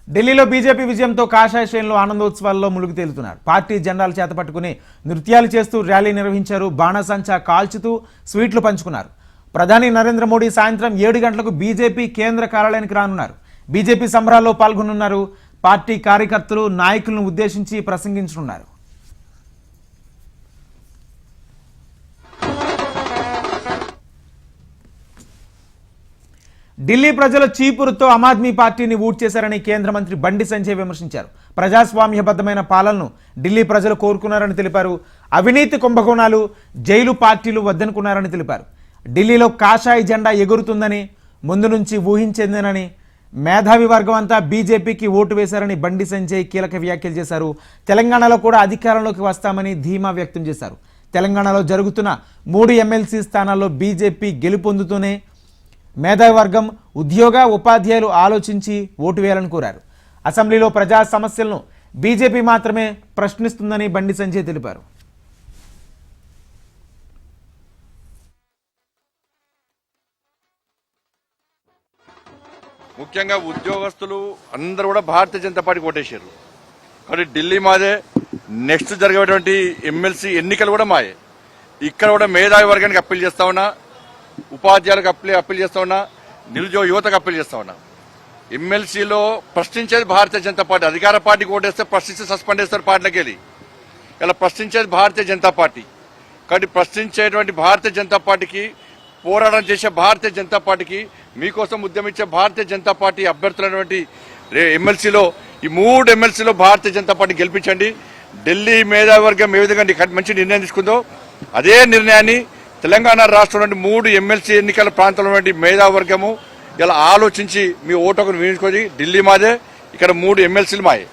ఢిల్లీలో బీజేపీ విజయంతో కాషాయ శ్రేణులు ఆనందోత్సవాల్లో ములుగు తేలుతున్నారు. పార్టీ జెండాలు చేతపట్టుకుని నృత్యాలు చేస్తూ ర్యాలీ నిర్వహించారు. బాణసంచా కాల్చుతూ స్వీట్లు పంచుకున్నారు. ప్రధాని నరేంద్ర మోడీ సాయంత్రం 7 గంటలకు బీజేపీ కేంద్ర కార్యాలయానికి రానున్నారు. బీజేపీ సంబరాల్లో పాల్గొనున్నారు. పార్టీ కార్యకర్తలు నాయకులను ఉద్దేశించి ప్రసంగించనున్నారు. ఢిల్లీ ప్రజల చీపురుతో ఆమ్ ఆద్మీ పార్టీని ఊడ్చేశారని కేంద్ర మంత్రి బండి సంజయ్ విమర్శించారు. ప్రజాస్వామ్యబద్ధమైన పాలనను ఢిల్లీ ప్రజలు కోరుకున్నారని తెలిపారు. అవినీతి కుంభకోణాలు, జైలు పార్టీలు వద్దనుకున్నారని తెలిపారు. ఢిల్లీలో కాషాయ జెండా ఎగురుతుందని ముందు నుంచి ఊహించిందేనని, మేధావి వర్గం అంతా బీజేపీకి ఓటు వేశారని బండి సంజయ్ కీలక వ్యాఖ్యలు చేశారు. తెలంగాణలో కూడా అధికారంలోకి వస్తామని ధీమా వ్యక్తం చేశారు. తెలంగాణలో జరుగుతున్న 3 ఎమ్మెల్సీ స్థానాల్లో బీజేపీ గెలుపొందుతూనే మేధావి వర్గం, ఉద్యోగ ఉపాధ్యాయులు ఆలోచించి ఓటు వేయాలని కోరారు. అసెంబ్లీలో ప్రజా సమస్యలను బీజేపీ మాత్రమే ప్రశ్నిస్తుందని బండి సంజయ్ తెలిపారు. ముఖ్యంగా ఉద్యోగస్తులు అందరూ కూడా భారతీయ జనతా పార్టీ ఓటేశారు. కాబట్టి ఢిల్లీ మాదే, నెక్స్ట్ జరిగేటువంటి ఎమ్మెల్సీ ఎన్నికలు కూడా మాయే. ఇక్కడ కూడా మేధావి వర్గానికి అప్పీల్ చేస్తా ఉన్నా, ఉపాధ్యాయులకు అప్పీల్ చేస్తా ఉన్నా, నిరుద్యోగ యువతకు అప్పీల్ చేస్తా ఉన్నా. ఎమ్మెల్సీలో ప్రశ్నించేది భారతీయ జనతా పార్టీ. అధికార పార్టీకి ఓటేస్తే ప్రశ్నిస్తే సస్పెండ్ చేస్తారు పార్టీలోకి వెళ్ళి. ఇలా ప్రశ్నించేది భారతీయ జనతా పార్టీ. కాబట్టి ప్రశ్నించేటువంటి భారతీయ జనతా పార్టీకి, పోరాటం చేసే భారతీయ జనతా పార్టీకి, మీకోసం ఉద్యమించే భారతీయ జనతా పార్టీ అభ్యర్థులైనటువంటి ఎమ్మెల్సీలో ఈ 3 ఎమ్మెల్సీలో భారతీయ జనతా పార్టీ గెలిపించండి. ఢిల్లీ మేధావి వర్గం ఏ విధంగా మంచి నిర్ణయం తీసుకుందో అదే నిర్ణయాన్ని తెలంగాణ రాష్ట్రంలో 3 ఎమ్మెల్సీ ఎన్నికల ప్రాంతంలో మేధావి వర్గము ఇలా ఆలోచించి మీ ఓటుకు వినియోగించుకొని ఢిల్లీ మాదే, ఇక్కడ 3 ఎమ్మెల్సీలు మాయే.